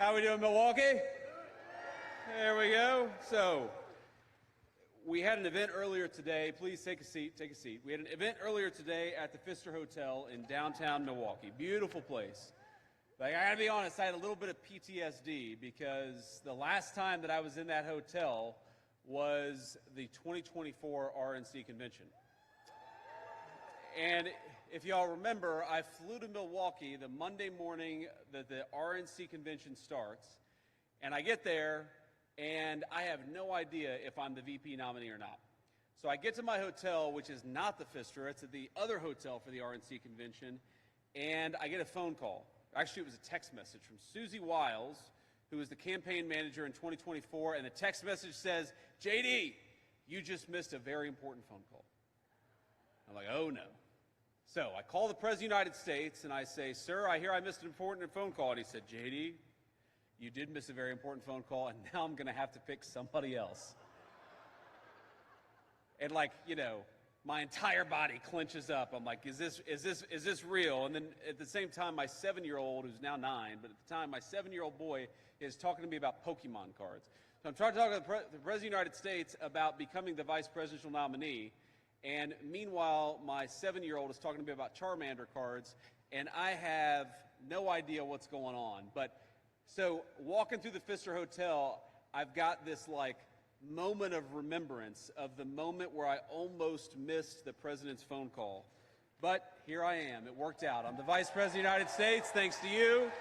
How we doing, Milwaukee? There we go. So, we had an event earlier today. Please take a seat, take a seat. We had an event earlier today at the Pfister Hotel in downtown Milwaukee. Beautiful place. Like, I gotta be honest, I had a little bit of PTSD because the last time that I was in that hotel was the 2024 RNC convention. And if y'all remember, I flew to Milwaukee the Monday morning that the RNC convention starts, and I get there, and I have no idea if I'm the VP nominee or not. So I get to my hotel, which is not the Pfister, it's at the other hotel for the RNC convention, and I get a phone call. Actually, it was a text message from Susie Wiles, who was the campaign manager in 2024, and the text message says, JD, you just missed a very important phone call. I'm like, oh no. So I call the President of the United States and I say, sir, I hear I missed an important phone call. And he said, JD, you did miss a very important phone call, and now I'm going to have to pick somebody else. And like, you know, my entire body clenches up. I'm like, is this real? And then at the same time, my 7-year-old, who's now 9, but at the time, my 7-year-old boy is talking to me about Pokemon cards. So I'm trying to talk to the President of the United States about becoming the vice presidential nominee. And meanwhile, my 7-year-old is talking to me about Charmander cards, and I have no idea what's going on. But so walking through the Pfister Hotel, I've got this like moment of remembrance of the moment where I almost missed the president's phone call. But here I am. It worked out. I'm the Vice President of the United States, thanks to you.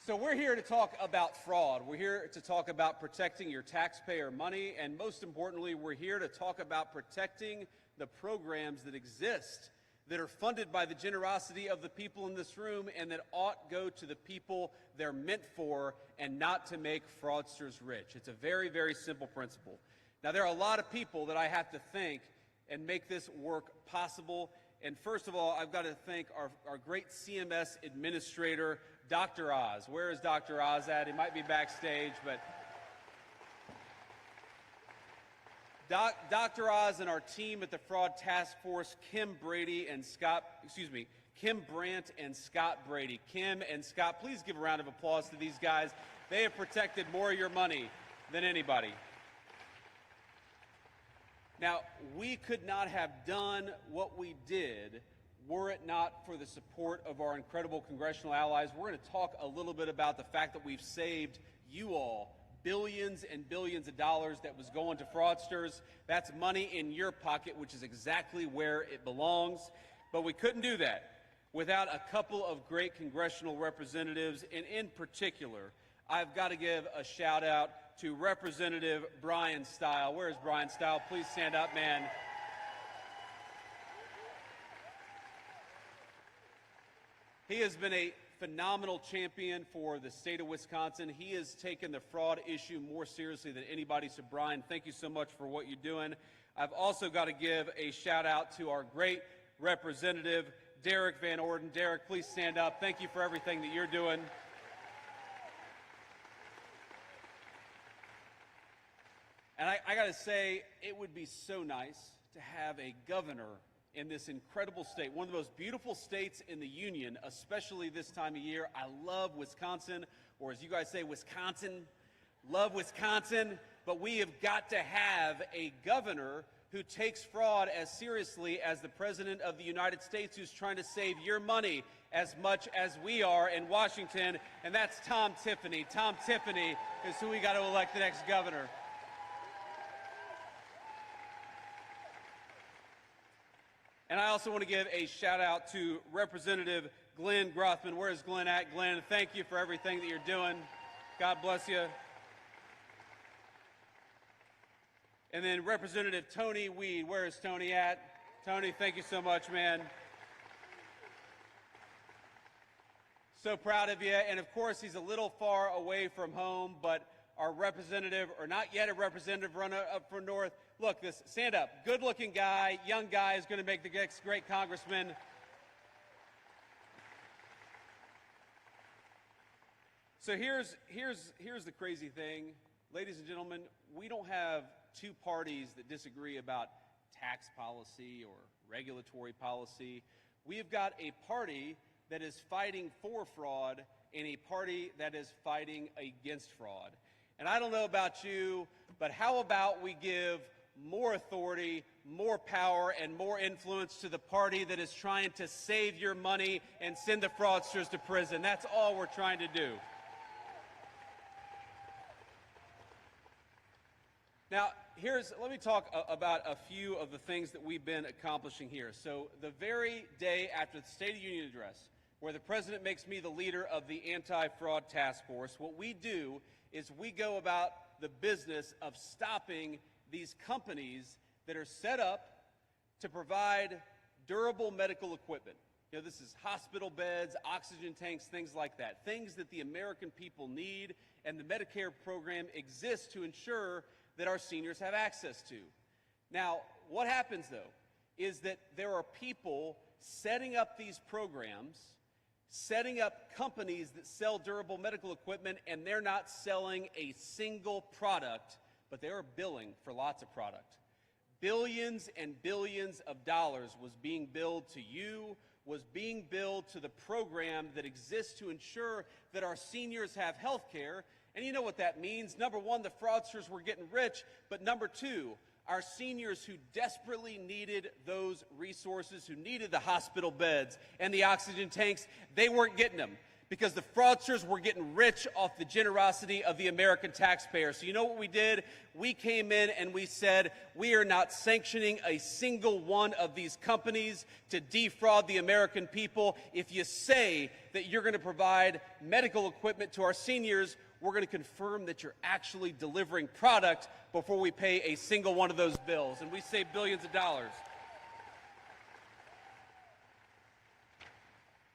So we're here to talk about fraud. We're here to talk about protecting your taxpayer money, and most importantly, we're here to talk about protecting the programs that exist, that are funded by the generosity of the people in this room and that ought go to the people they're meant for and not to make fraudsters rich. It's a very, very simple principle. Now, there are a lot of people that I have to thank and make this work possible. And first of all, I've got to thank our great CMS administrator, Dr. Oz. Where is Dr. Oz at? He might be backstage, but Dr. Oz and our team at the Fraud Task Force, Kim Brandt and Scott Brady. Kim and Scott, please give a round of applause to these guys. They have protected more of your money than anybody. Now, we could not have done what we did were it not for the support of our incredible congressional allies. We're going to talk a little bit about the fact that we've saved you all billions and billions of dollars that was going to fraudsters. That's money in your pocket, which is exactly where it belongs. But we couldn't do that without a couple of great congressional representatives, and in particular, I've got to give a shout out to Representative Brian Stile. Where is Brian Stile? Please stand up, man. He has been a phenomenal champion for the state of Wisconsin. He has taken the fraud issue more seriously than anybody. So, Brian, thank you so much for what you're doing. I've also got to give a shout out to our great representative, Derek Van Orden. Derek, please stand up. Thank you for everything that you're doing. And I got to say, it would be so nice to have a governor in this incredible state, one of the most beautiful states in the union, especially this time of year. I love Wisconsin, or as you guys say, Wisconsin. Love Wisconsin, but we have got to have a governor who takes fraud as seriously as the President of the United States, who's trying to save your money as much as we are in Washington, and that's Tom Tiffany. Tom Tiffany is who we got to elect the next governor. And I also want to give a shout out to Representative Glenn Grothman. Where is Glenn at? Glenn, thank you for everything that you're doing. God bless you. And then Representative Tony Weed. Where is Tony at? Tony, thank you so much, man. So proud of you. And of course, he's a little far away from home, but our representative, or not yet a representative, runner up for North. Look, this, stand up. Good-looking guy, young guy, is going to make the next great congressman. So here's the crazy thing. Ladies and gentlemen, we don't have two parties that disagree about tax policy or regulatory policy. We've got a party that is fighting for fraud and a party that is fighting against fraud. And I don't know about you, but how about we give more authority, more power, and more influence to the party that is trying to save your money and send the fraudsters to prison? That's all we're trying to do. Now, let me talk about a few of the things that we've been accomplishing here. So the very day after the State of the Union address, where the President makes me the leader of the Anti-Fraud Task Force, what we do is we go about the business of stopping these companies that are set up to provide durable medical equipment. You know, this is hospital beds, oxygen tanks, things like that, things that the American people need, and the Medicare program exists to ensure that our seniors have access to. Now, what happens, though, is that there are people setting up these programs, setting up companies that sell durable medical equipment, and they're not selling a single product, but they are billing for lots of product. Billions and billions of dollars was being billed to you, was being billed to the program that exists to ensure that our seniors have health care. And you know what that means. Number one, the fraudsters were getting rich, but number two, our seniors who desperately needed those resources, who needed the hospital beds and the oxygen tanks, they weren't getting them because the fraudsters were getting rich off the generosity of the American taxpayer. So you know what we did? We came in and we said, we are not sanctioning a single one of these companies to defraud the American people. If you say that you're going to provide medical equipment to our seniors, we're going to confirm that you're actually delivering product before we pay a single one of those bills. And we save billions of dollars.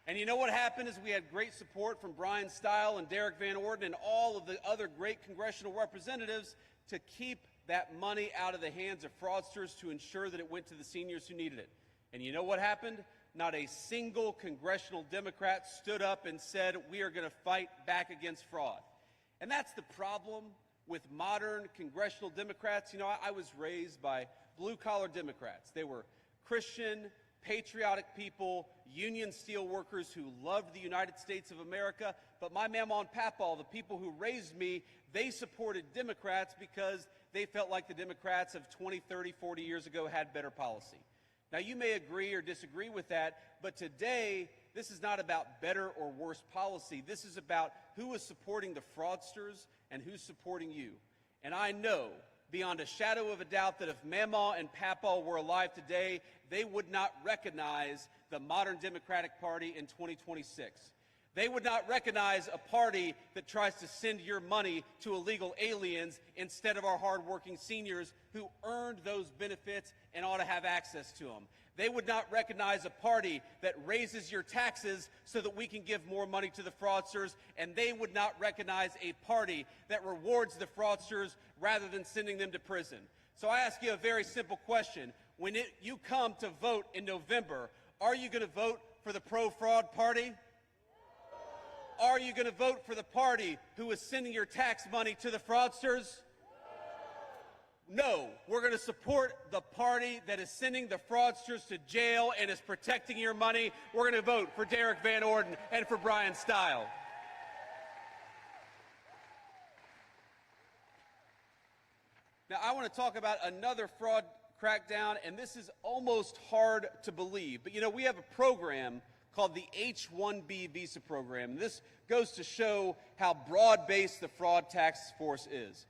And you know what happened is we had great support from Brian Stile and Derek Van Orden and all of the other great congressional representatives to keep that money out of the hands of fraudsters to ensure that it went to the seniors who needed it. And you know what happened? Not a single congressional Democrat stood up and said, we are going to fight back against fraud. And that's the problem with modern congressional Democrats. You know, I was raised by blue-collar Democrats. They were Christian, patriotic people, union steel workers who loved the United States of America. But my mama and papa, the people who raised me, they supported Democrats because they felt like the Democrats of 20, 30, 40 years ago had better policy. Now, you may agree or disagree with that, but today, this is not about better or worse policy. This is about who is supporting the fraudsters and who's supporting you. And I know, beyond a shadow of a doubt, that if Mama and Papa were alive today, they would not recognize the modern Democratic Party in 2026. They would not recognize a party that tries to send your money to illegal aliens instead of our hardworking seniors who earned those benefits and ought to have access to them. They would not recognize a party that raises your taxes so that we can give more money to the fraudsters, and they would not recognize a party that rewards the fraudsters rather than sending them to prison. So I ask you a very simple question. When you come to vote in November, are you going to vote for the pro-fraud party? Are you going to vote for the party who is sending your tax money to the fraudsters? No, we're going to support the party that is sending the fraudsters to jail and is protecting your money. We're going to vote for Derek Van Orden and for Brian Stile. Now, I want to talk about another fraud crackdown, and this is almost hard to believe. But, you know, we have a program called the H-1B visa program. And this goes to show how broad-based the fraud task force is.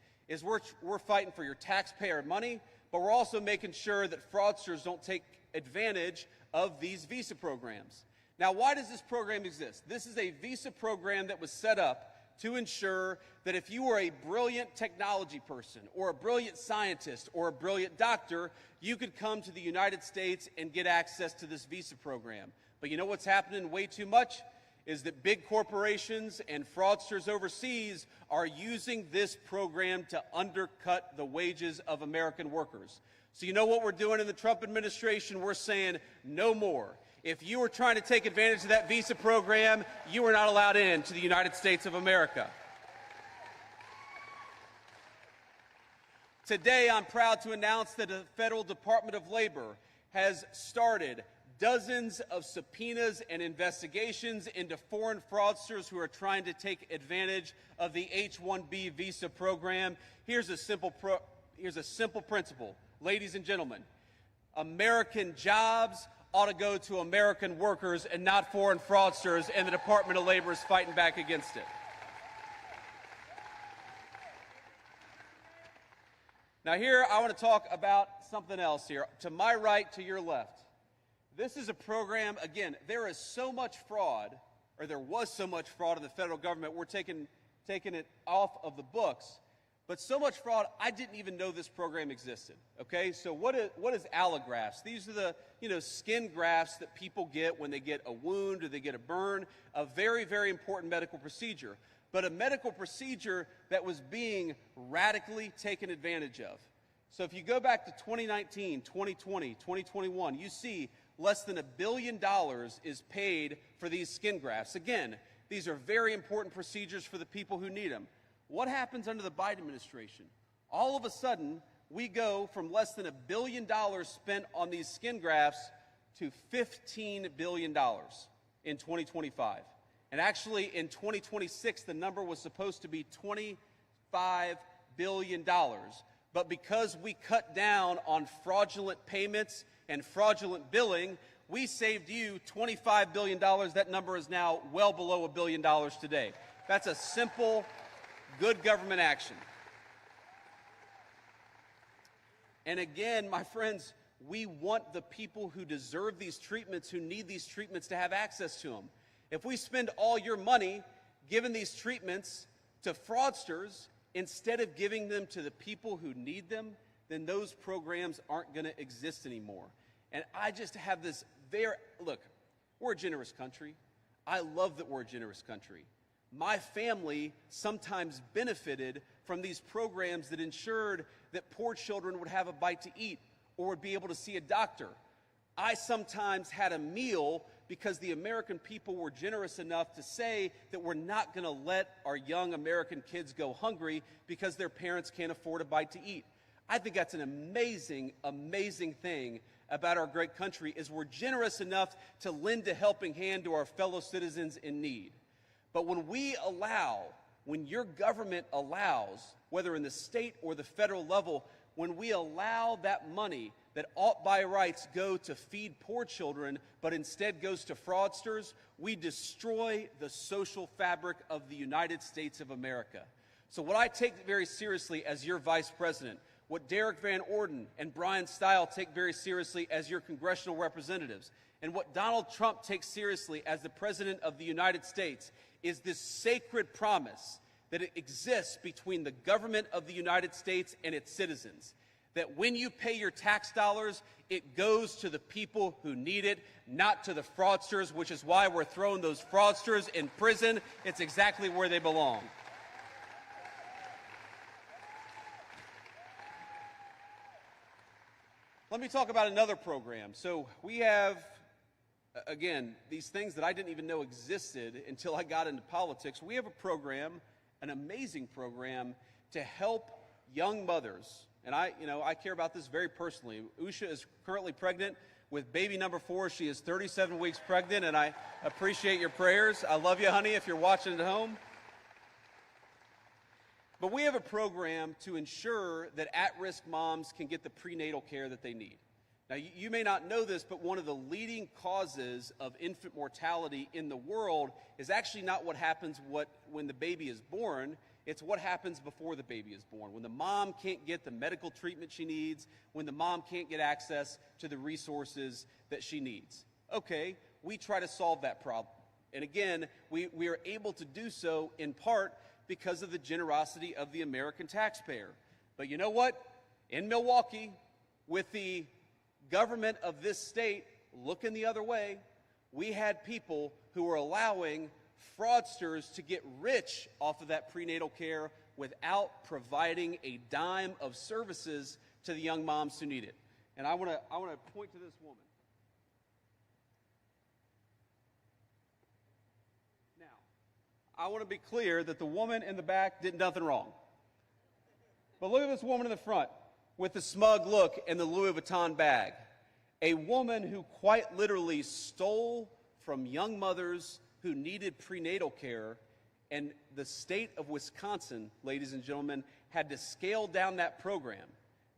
We're fighting for your taxpayer money, but we're also making sure that fraudsters don't take advantage of these visa programs. Now, why does this program exist? This is a visa program that was set up to ensure that if you were a brilliant technology person or a brilliant scientist or a brilliant doctor, you could come to the United States and get access to this visa program. But you know what's happening way too much? Is that big corporations and fraudsters overseas are using this program to undercut the wages of American workers. So you know what we're doing in the Trump administration? We're saying no more. If you were trying to take advantage of that visa program, you were not allowed in to the United States of America. Today, I'm proud to announce that the Federal Department of Labor has started dozens of subpoenas and investigations into foreign fraudsters who are trying to take advantage of the H-1B visa program. Here's a simple principle, ladies and gentlemen. American jobs ought to go to American workers and not foreign fraudsters, and the Department of Labor is fighting back against it. Now here, I want to talk about something else here. To my right, to your left. This is a program, again, there is so much fraud, or there was so much fraud in the federal government, we're taking it off of the books. But so much fraud, I didn't even know this program existed, okay? So what is allografts? These are the, skin grafts that people get when they get a wound or they get a burn, a very, very important medical procedure, but a medical procedure that was being radically taken advantage of. So if you go back to 2019, 2020, 2021, you see less than $1 billion is paid for these skin grafts. Again, these are very important procedures for the people who need them. What happens under the Biden administration? All of a sudden, we go from less than $1 billion spent on these skin grafts to $15 billion in 2025. And actually, in 2026, the number was supposed to be $25 billion. But because we cut down on fraudulent payments and fraudulent billing, we saved you $25 billion. That number is now well below $1 billion today. That's a simple, good government action. And again, my friends, we want the people who deserve these treatments, who need these treatments, to have access to them. If we spend all your money giving these treatments to fraudsters instead of giving them to the people who need them, then those programs aren't going to exist anymore. And I just have this look, we're a generous country. I love that we're a generous country. My family sometimes benefited from these programs that ensured that poor children would have a bite to eat or would be able to see a doctor. I sometimes had a meal because the American people were generous enough to say that we're not going to let our young American kids go hungry because their parents can't afford a bite to eat. I think that's an amazing, amazing thing about our great country, is we're generous enough to lend a helping hand to our fellow citizens in need. But when your government allows, whether in the state or the federal level, when we allow that money that ought by rights go to feed poor children, but instead goes to fraudsters, we destroy the social fabric of the United States of America. So what I take very seriously as your vice president, what Derek Van Orden and Brian Stile take very seriously as your congressional representatives, and what Donald Trump takes seriously as the President of the United States, is this sacred promise that it exists between the government of the United States and its citizens. That when you pay your tax dollars, it goes to the people who need it, not to the fraudsters, which is why we're throwing those fraudsters in prison. It's exactly where they belong. Let me talk about another program. So we have, again, these things that I didn't even know existed until I got into politics. We have a program, an amazing program, to help young mothers. And I care about this very personally. Usha is currently pregnant with baby number 4. She is 37 weeks pregnant, and I appreciate your prayers. I love you, honey, if you're watching at home. But we have a program to ensure that at-risk moms can get the prenatal care that they need. Now, you may not know this, but one of the leading causes of infant mortality in the world is actually not what happens when the baby is born. It's what happens before the baby is born, when the mom can't get the medical treatment she needs, when the mom can't get access to the resources that she needs. Okay, we try to solve that problem. And again, we are able to do so in part because of the generosity of the American taxpayer. But you know what? In Milwaukee, with the government of this state looking the other way, we had people who were allowing fraudsters to get rich off of that prenatal care without providing a dime of services to the young moms who need it. And I want to point to this woman. I want to be clear that the woman in the back did nothing wrong. But look at this woman in the front with the smug look and the Louis Vuitton bag. A woman who quite literally stole from young mothers who needed prenatal care, and the state of Wisconsin, ladies and gentlemen, had to scale down that program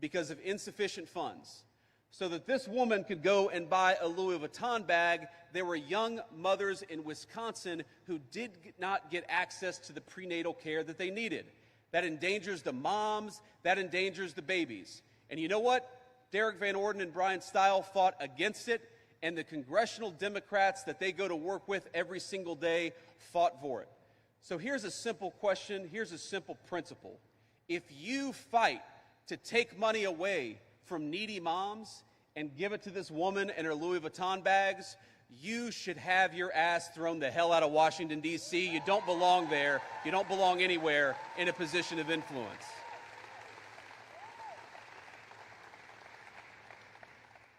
because of insufficient funds. So that this woman could go and buy a Louis Vuitton bag, there were young mothers in Wisconsin who did not get access to the prenatal care that they needed. That endangers the moms, that endangers the babies. And you know what? Derek Van Orden and Brian Stile fought against it, and the congressional Democrats that they go to work with every single day fought for it. So here's a simple question, here's a simple principle. If you fight to take money away from needy moms and give it to this woman and her Louis Vuitton bags, you should have your ass thrown the hell out of Washington, D.C. You don't belong there. You don't belong anywhere in a position of influence.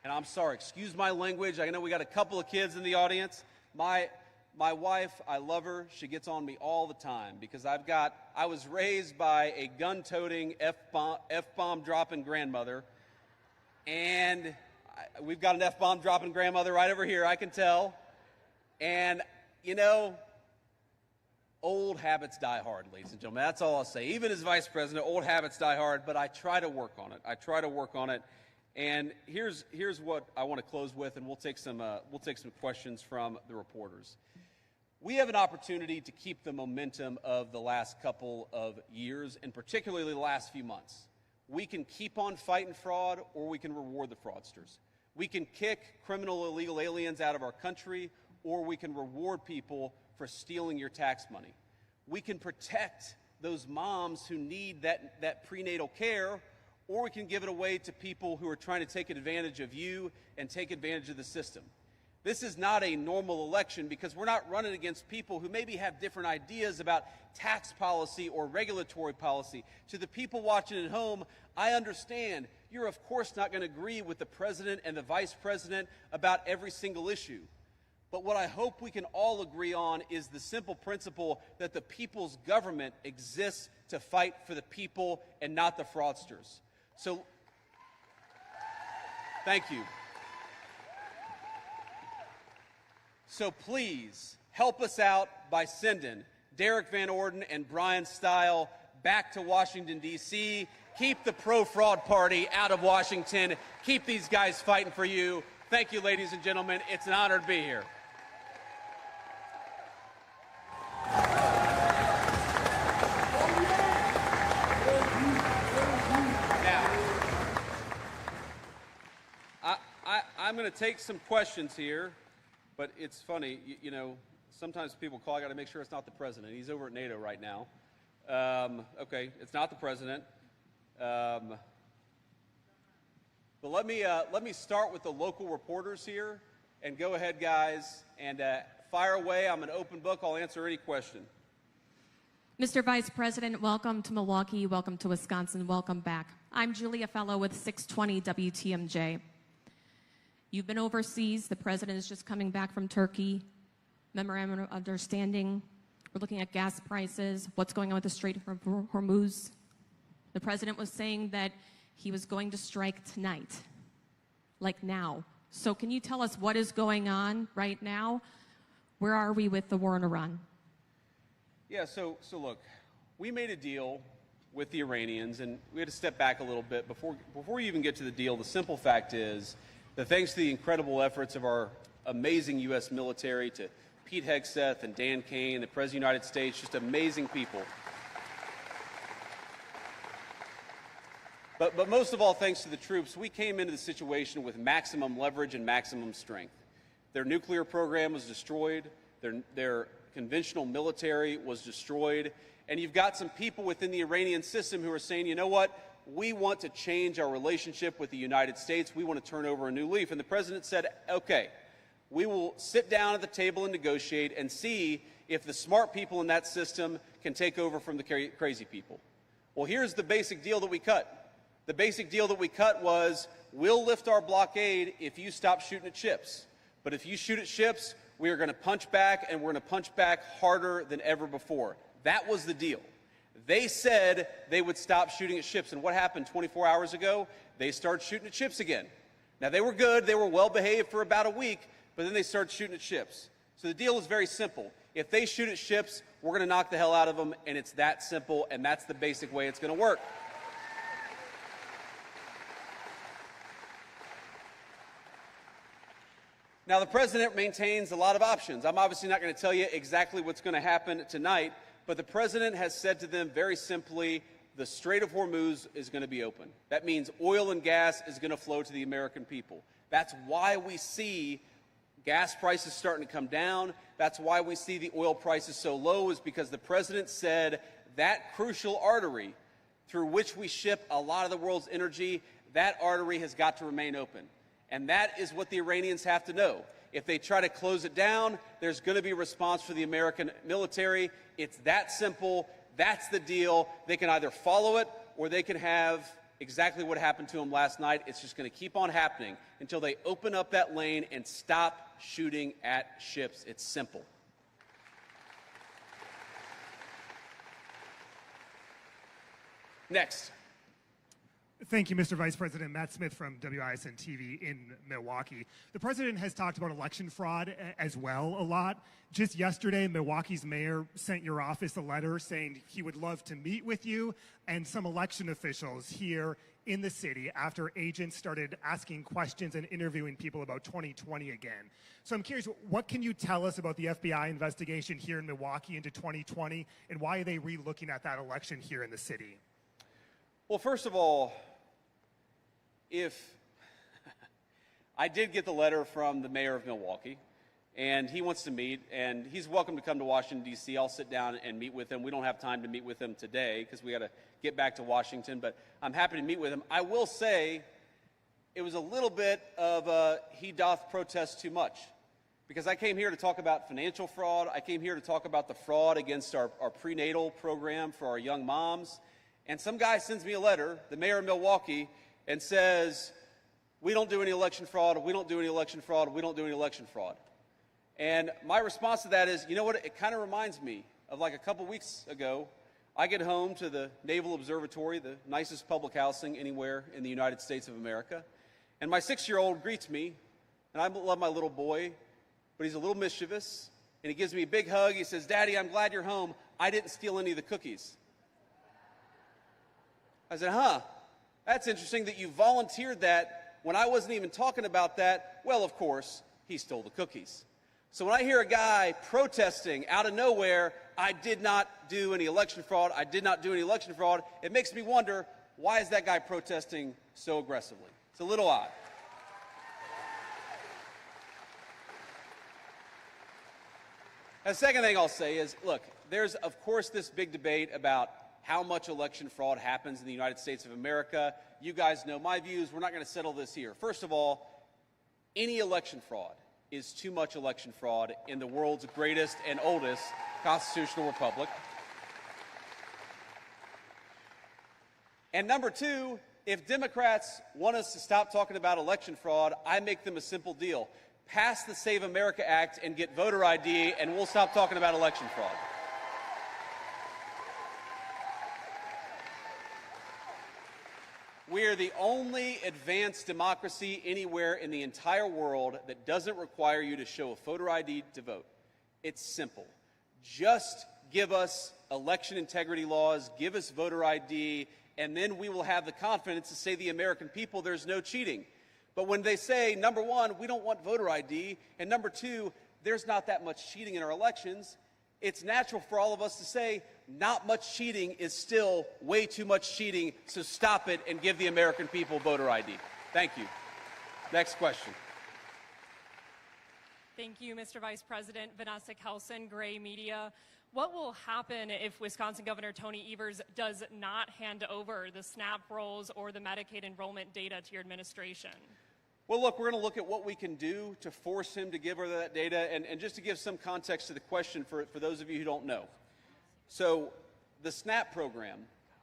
And I'm sorry, excuse my language. I know we got a couple of kids in the audience. My wife, I love her. She gets on me all the time because I was raised by a gun-toting, F-bomb dropping grandmother. And we've got an F-bomb dropping grandmother right over here, I can tell. And, you know, old habits die hard, ladies and gentlemen. That's all I'll say. Even as vice president, old habits die hard, but I try to work on it. I try to work on it. And here's what I want to close with, and we'll take some questions from the reporters. We have an opportunity to keep the momentum of the last couple of years, and particularly the last few months. We can keep on fighting fraud, or we can reward the fraudsters. We can kick criminal illegal aliens out of our country, or we can reward people for stealing your tax money. We can protect those moms who need that prenatal care, or we can give it away to people who are trying to take advantage of you and take advantage of the system. This is not a normal election because we're not running against people who maybe have different ideas about tax policy or regulatory policy. To the people watching at home, I understand you're of course not going to agree with the president and the vice president about every single issue. But what I hope we can all agree on is the simple principle that the people's government exists to fight for the people and not the fraudsters. So, thank you. So please help us out by sending Derek Van Orden and Brian Stile back to Washington, D.C. Keep the pro-fraud party out of Washington. Keep these guys fighting for you. Thank you, ladies and gentlemen. It's an honor to be here. I'm going to take some questions here, but it's funny, you know, sometimes people call, I got to make sure it's not the president. He's over at NATO right now. Okay, it's not the president. But let me start with the local reporters here, and go ahead, guys, and fire away. I'm an open book. I'll answer any question. Mr. Vice President, welcome to Milwaukee. Welcome to Wisconsin. Welcome back. I'm Julia Fellow with 620 WTMJ. You've been overseas. The president is just coming back from Turkey. Memorandum of Understanding. We're looking at gas prices, what's going on with the Strait of Hormuz. The president was saying that he was going to strike tonight, like now. So can you tell us what is going on right now? Where are we with the war in Iran? Yeah, so look, we made a deal with the Iranians, and we had to step back a little bit. Before you even get to the deal, the simple fact is that thanks to the incredible efforts of our amazing U.S. military, to Pete Hegseth and Dan Kane, the President of the United States, just amazing people. But most of all, thanks to the troops, we came into the situation with maximum leverage and maximum strength. Their nuclear program was destroyed. Their conventional military was destroyed. And you've got some people within the Iranian system who are saying, you know what? We want to change our relationship with the United States. We want to turn over a new leaf. And the president said, okay, we will sit down at the table and negotiate and see if the smart people in that system can take over from the crazy people. Well, here's the basic deal that we cut. The basic deal that we cut was, we'll lift our blockade if you stop shooting at ships. But if you shoot at ships, we are going to punch back, and we're going to punch back harder than ever before. That was the deal. They said they would stop shooting at ships, and what happened 24 hours ago? They started shooting at ships again. Now, they were good. They were well behaved for about a week, but then they started shooting at ships. So the deal is very simple. If they shoot at ships, we're going to knock the hell out of them, and it's that simple, and that's the basic way it's going to work. Now, the president maintains a lot of options. I'm obviously not going to tell you exactly what's going to happen tonight, but the president has said to them very simply, the Strait of Hormuz is going to be open. That means oil and gas is going to flow to the American people. That's why we see gas prices starting to come down. That's why we see the oil prices so low, is because the president said that crucial artery through which we ship a lot of the world's energy, that artery has got to remain open. And that is what the Iranians have to know. If they try to close it down, there's going to be a response for the American military. It's that simple. That's the deal. They can either follow it or they can have exactly what happened to them last night. It's just going to keep on happening until they open up that lane and stop shooting at ships. It's simple. Next. Thank you, Mr. Vice President. Matt Smith from WISN TV in Milwaukee. The president has talked about election fraud as well a lot. Just yesterday, Milwaukee's mayor sent your office a letter saying he would love to meet with you and some election officials here in the city after agents started asking questions and interviewing people about 2020 again. So I'm curious, what can you tell us about the FBI investigation here in Milwaukee into 2020, and why are they re-looking at that election here in the city? Well, first of all, I did get the letter from the mayor of Milwaukee, and he wants to meet, and he's welcome to come to Washington, D.C. I'll sit down and meet with him. We don't have time to meet with him today because we got to get back to Washington, but I'm happy to meet with him. I will say it was a little bit of he doth protest too much, because I came here to talk about financial fraud. I came here to talk about the fraud against our prenatal program for our young moms. And some guy sends me a letter, the mayor of Milwaukee, and says, we don't do any election fraud, we don't do any election fraud, we don't do any election fraud. And my response to that is, you know what, it kind of reminds me of like a couple weeks ago, I get home to the Naval Observatory, the nicest public housing anywhere in the United States of America, and my 6-year-old greets me, and I love my little boy, but he's a little mischievous, and he gives me a big hug. He says, Daddy, I'm glad you're home. I didn't steal any of the cookies. I said, that's interesting that you volunteered that when I wasn't even talking about that. Well, of course, he stole the cookies. So when I hear a guy protesting out of nowhere, I did not do any election fraud, I did not do any election fraud, it makes me wonder, why is that guy protesting so aggressively? It's a little odd. The second thing I'll say is, look, there's, of course, this big debate about how much election fraud happens in the United States of America. You guys know my views. We're not going to settle this here. First of all, any election fraud is too much election fraud in the world's greatest and oldest constitutional republic. And number two, if Democrats want us to stop talking about election fraud, I make them a simple deal. Pass the Save America Act and get voter ID, and we'll stop talking about election fraud. We are the only advanced democracy anywhere in the entire world that doesn't require you to show a voter ID to vote. It's simple. Just give us election integrity laws, give us voter ID, and then we will have the confidence to say to the American people there's no cheating. But when they say, number one, we don't want voter ID, and number two, there's not that much cheating in our elections, it's natural for all of us to say, not much cheating is still way too much cheating, so stop it and give the American people voter ID. Thank you. Next question. Thank you, Mr. Vice President. Vanessa Kelson, Gray Media. What will happen if Wisconsin Governor Tony Evers does not hand over the SNAP rolls or the Medicaid enrollment data to your administration? Well, look, we're going to look at what we can do to force him to give her that data. And just to give some context to the question for those of you who don't know. So the SNAP program,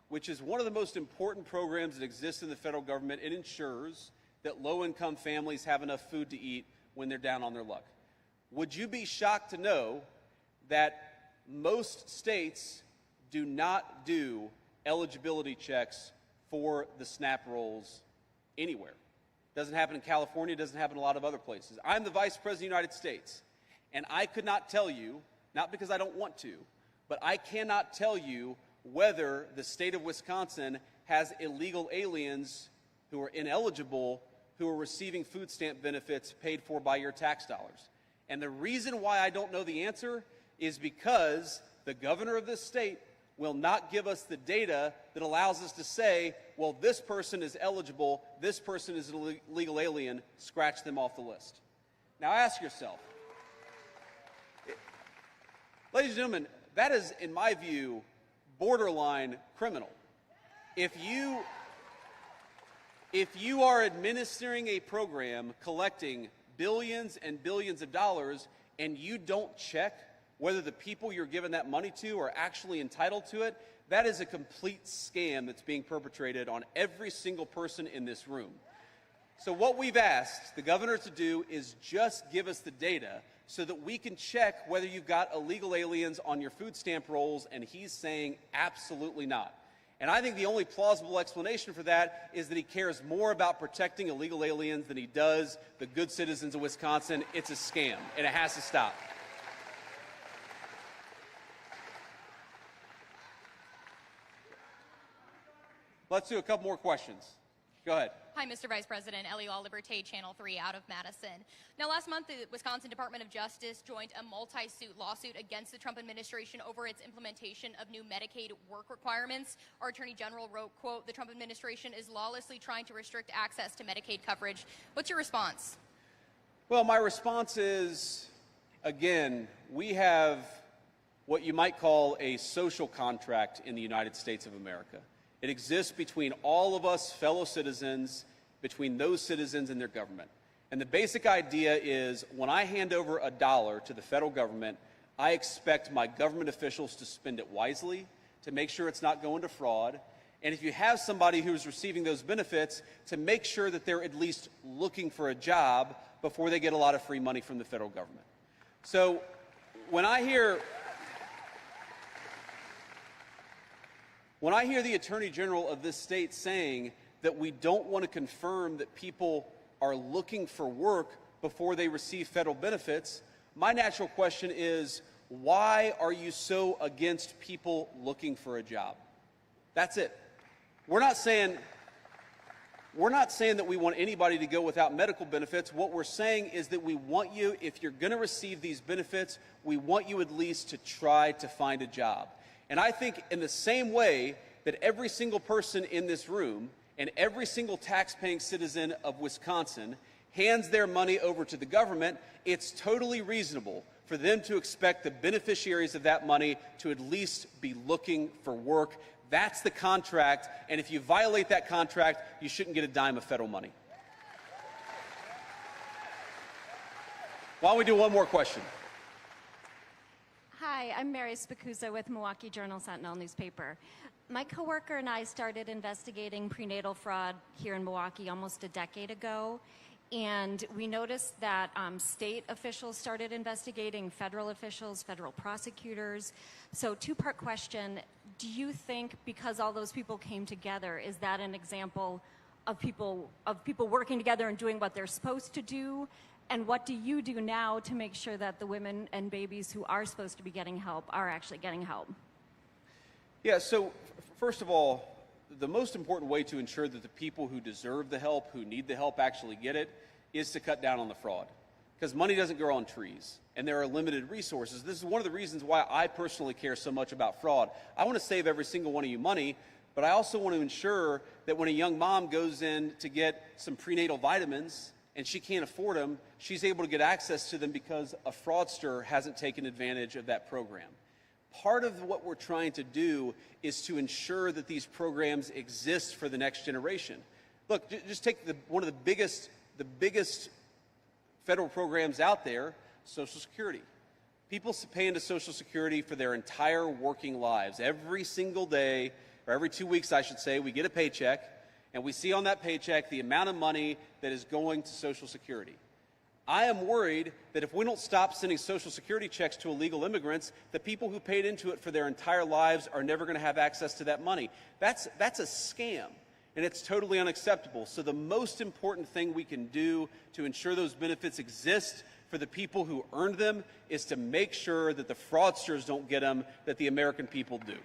which is one of the most important programs that exists in the federal government, it ensures that low-income families have enough food to eat when they're down on their luck. Would you be shocked to know that most states do not do eligibility checks for the SNAP rolls anywhere? Doesn't happen in California, doesn't happen in a lot of other places. I'm the Vice President of the United States, and I could not tell you, not because I don't want to, but I cannot tell you whether the state of Wisconsin has illegal aliens who are ineligible who are receiving food stamp benefits paid for by your tax dollars. And the reason why I don't know the answer is because the governor of this state will not give us the data that allows us to say, well, this person is eligible, this person is an illegal alien, scratch them off the list. Now ask yourself, ladies and gentlemen, that is, in my view, borderline criminal. If you are administering a program collecting billions and billions of dollars and you don't check whether the people you're giving that money to are actually entitled to it, that is a complete scam that's being perpetrated on every single person in this room. So what we've asked the governor to do is just give us the data so that we can check whether you've got illegal aliens on your food stamp rolls, and he's saying absolutely not. And I think the only plausible explanation for that is that he cares more about protecting illegal aliens than he does the good citizens of Wisconsin. It's a scam, and it has to stop. Let's do a couple more questions. Go ahead. Hi, Mr. Vice President. Ellie Liberté, Channel 3 out of Madison. Now, last month, the Wisconsin Department of Justice joined a multi-suit lawsuit against the Trump administration over its implementation of new Medicaid work requirements. Our Attorney General wrote, quote, "The Trump administration is lawlessly trying to restrict access to Medicaid coverage." What's your response? Well, my response is, again, we have what you might call a social contract in the United States of America. It exists between all of us fellow citizens, between those citizens and their government. And the basic idea is when I hand over $1 to the federal government, I expect my government officials to spend it wisely, to make sure it's not going to fraud. And if you have somebody who's receiving those benefits, to make sure that they're at least looking for a job before they get a lot of free money from the federal government. So when I hear the Attorney General of this state saying that we don't want to confirm that people are looking for work before they receive federal benefits, my natural question is, why are you so against people looking for a job? That's it. We're not saying that we want anybody to go without medical benefits. What we're saying is that we want you, if you're going to receive these benefits, we want you at least to try to find a job. And I think in the same way that every single person in this room and every single tax-paying citizen of Wisconsin hands their money over to the government, it's totally reasonable for them to expect the beneficiaries of that money to at least be looking for work. That's the contract, and if you violate that contract, you shouldn't get a dime of federal money. Why don't we do one more question? Hi, I'm Mary Spicuzza with Milwaukee Journal-Sentinel newspaper. My coworker and I started investigating prenatal fraud here in Milwaukee almost a decade ago, and we noticed that state officials started investigating, federal officials, federal prosecutors. So two-part question, do you think because all those people came together, is that an example of people working together and doing what they're supposed to do? And what do you do now to make sure that the women and babies who are supposed to be getting help are actually getting help? Yeah, so first of all, the most important way to ensure that the people who deserve the help, who need the help, actually get it, is to cut down on the fraud. Because money doesn't grow on trees, and there are limited resources. This is one of the reasons why I personally care so much about fraud. I want to save every single one of you money, but I also want to ensure that when a young mom goes in to get some prenatal vitamins, and she can't afford them, she's able to get access to them because a fraudster hasn't taken advantage of that program. Part of what we're trying to do is to ensure that these programs exist for the next generation. Look, just take one of the biggest federal programs out there, Social Security. People pay into Social Security for their entire working lives. Every single day, or every 2 weeks, I should say, we get a paycheck, and we see on that paycheck the amount of money that is going to Social Security. I am worried that if we don't stop sending Social Security checks to illegal immigrants, the people who paid into it for their entire lives are never going to have access to that money. That's a scam. and it's totally unacceptable. So the most important thing we can do to ensure those benefits exist for the people who earned them is to make sure that the fraudsters don't get them, that the American people do.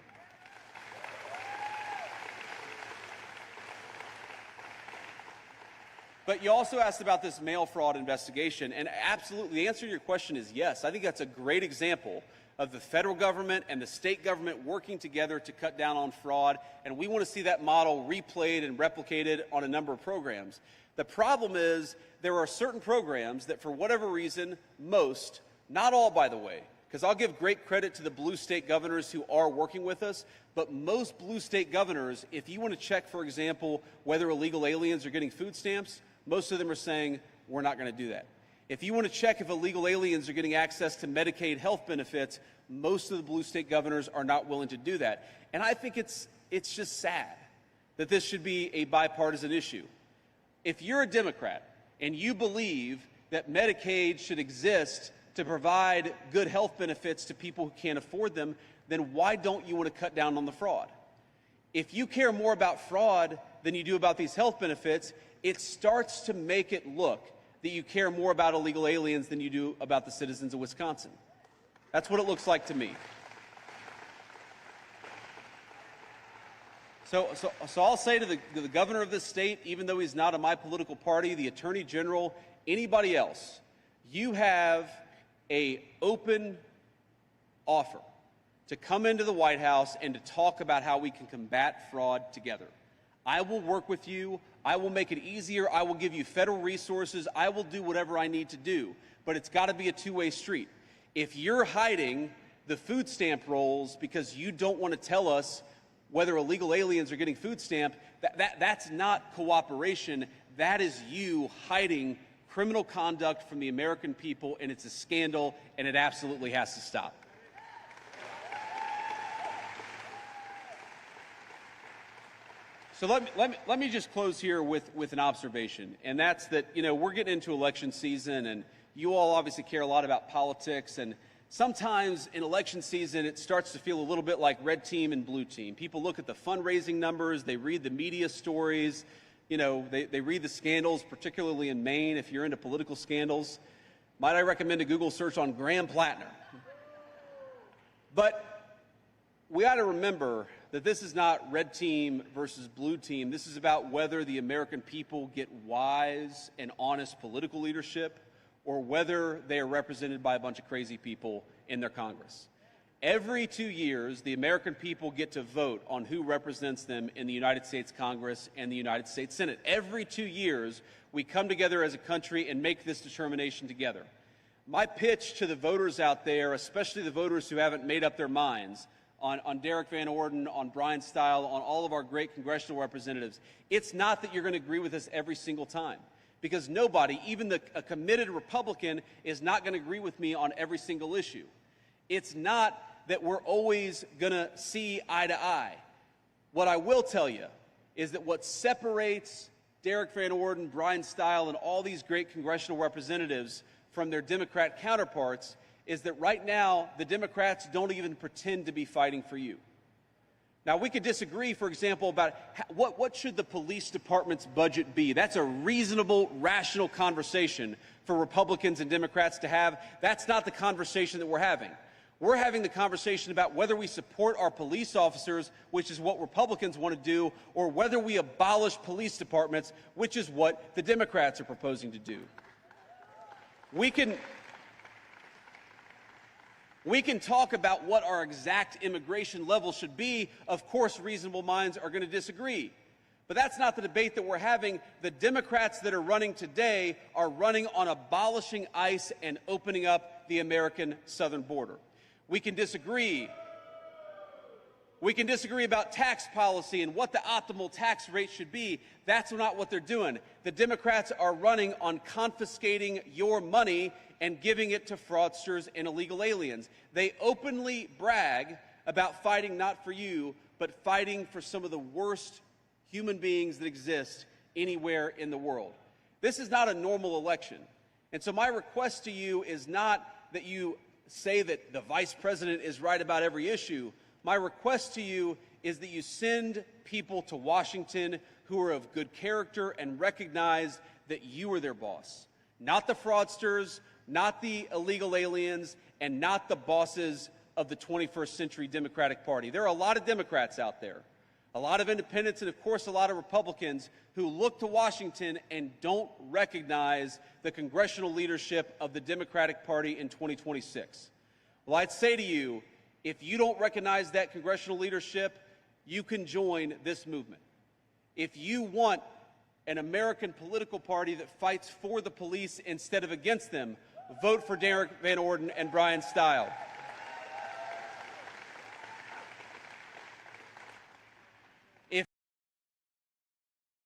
But you also asked about this mail fraud investigation, and absolutely, the answer to your question is yes. I think that's a great example of the federal government and the state government working together to cut down on fraud, and we want to see that model replayed and replicated on a number of programs. The problem is there are certain programs that, for whatever reason, most, not all, by the way, because I'll give great credit to the blue state governors who are working with us, but most blue state governors, if you want to check, for example, whether illegal aliens are getting food stamps, most of them are saying, we're not going to do that. If you want to check if illegal aliens are getting access to Medicaid health benefits, most of the blue state governors are not willing to do that. And I think it's just sad that this should be a bipartisan issue. If you're a Democrat and you believe that Medicaid should exist to provide good health benefits to people who can't afford them, then why don't you want to cut down on the fraud? If you care more about fraud than you do about these health benefits, it starts to make it look that you care more about illegal aliens than you do about the citizens of Wisconsin. That's what it looks like to me. So I'll say to the governor of this state, even though he's not of my political party, the attorney general, anybody else, you have an open offer to come into the White House and to talk about how we can combat fraud together. I will work with you. I will make it easier. I will give you federal resources. I will do whatever I need to do. But it's got to be a two-way street. If you're hiding the food stamp rolls because you don't want to tell us whether illegal aliens are getting food stamp, that's not cooperation. That is you hiding criminal conduct from the American people, and it's a scandal, and it absolutely has to stop. So let me just close here with an observation, and that's that, we're getting into election season, and you all obviously care a lot about politics, and sometimes in election season it starts to feel a little bit like red team and blue team. People look at the fundraising numbers, they read the media stories, they read the scandals, particularly in Maine, if you're into political scandals. Might I recommend a Google search on Graham Plattner? But we ought to remember that this is not red team versus blue team. This is about whether the American people get wise and honest political leadership or whether they are represented by a bunch of crazy people in their Congress. Every 2 years, the American people get to vote on who represents them in the United States Congress and the United States Senate. Every 2 years, we come together as a country and make this determination together. My pitch to the voters out there, especially the voters who haven't made up their minds, on Derek Van Orden, on Brian Stile, on all of our great congressional representatives, it's not that you're going to agree with us every single time. Because nobody, even a committed Republican, is not going to agree with me on every single issue. It's not that we're always going to see eye to eye. What I will tell you is that what separates Derek Van Orden, Brian Stile, and all these great congressional representatives from their Democrat counterparts is that right now the Democrats don't even pretend to be fighting for you. Now, we could disagree, for example, about what should the police department's budget be. That's a reasonable, rational conversation for Republicans and Democrats to have. That's not the conversation that we're having. We're having the conversation about whether we support our police officers, which is what Republicans want to do, or whether we abolish police departments, which is what the Democrats are proposing to do. We can talk about what our exact immigration level should be. Of course, reasonable minds are going to disagree. But that's not the debate that we're having. The Democrats that are running today are running on abolishing ICE and opening up the American southern border. We can disagree. We can disagree about tax policy and what the optimal tax rate should be. That's not what they're doing. The Democrats are running on confiscating your money and giving it to fraudsters and illegal aliens. They openly brag about fighting not for you, but fighting for some of the worst human beings that exist anywhere in the world. This is not a normal election. And so my request to you is not that you say that the vice president is right about every issue. My request to you is that you send people to Washington who are of good character and recognize that you are their boss. Not the fraudsters, not the illegal aliens, and not the bosses of the 21st century Democratic Party. There are a lot of Democrats out there, a lot of independents, and of course a lot of Republicans who look to Washington and don't recognize the congressional leadership of the Democratic Party in 2026. Well, I'd say to you, if you don't recognize that congressional leadership, you can join this movement. If you want an American political party that fights for the police instead of against them, vote for Derek Van Orden and Brian Stile. If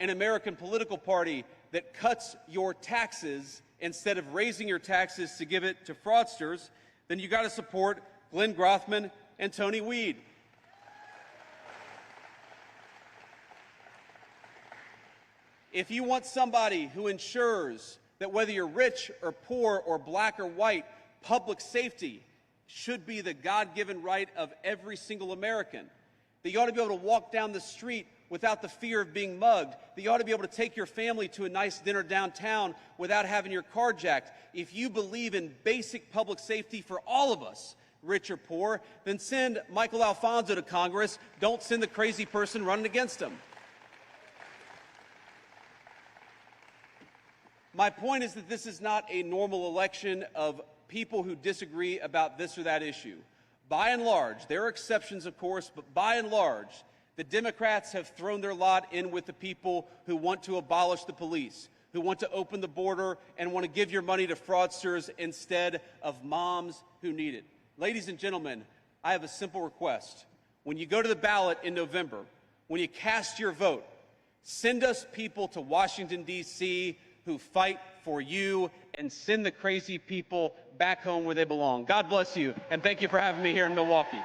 an American political party that cuts your taxes instead of raising your taxes to give it to fraudsters, then you got to support Glenn Grothman and Tony Weed. If you want somebody who ensures that whether you're rich or poor or black or white, public safety should be the God-given right of every single American, that you ought to be able to walk down the street without the fear of being mugged, that you ought to be able to take your family to a nice dinner downtown without having your car jacked. If you believe in basic public safety for all of us, rich or poor, then send Michael Alfonso to Congress. Don't send the crazy person running against him. My point is that this is not a normal election of people who disagree about this or that issue. By and large, there are exceptions, of course, but by and large, the Democrats have thrown their lot in with the people who want to abolish the police, who want to open the border and want to give your money to fraudsters instead of moms who need it. Ladies and gentlemen, I have a simple request. When you go to the ballot in November, when you cast your vote, send us people to Washington, D.C. who fight for you, and send the crazy people back home where they belong. God bless you, and thank you for having me here in Milwaukee.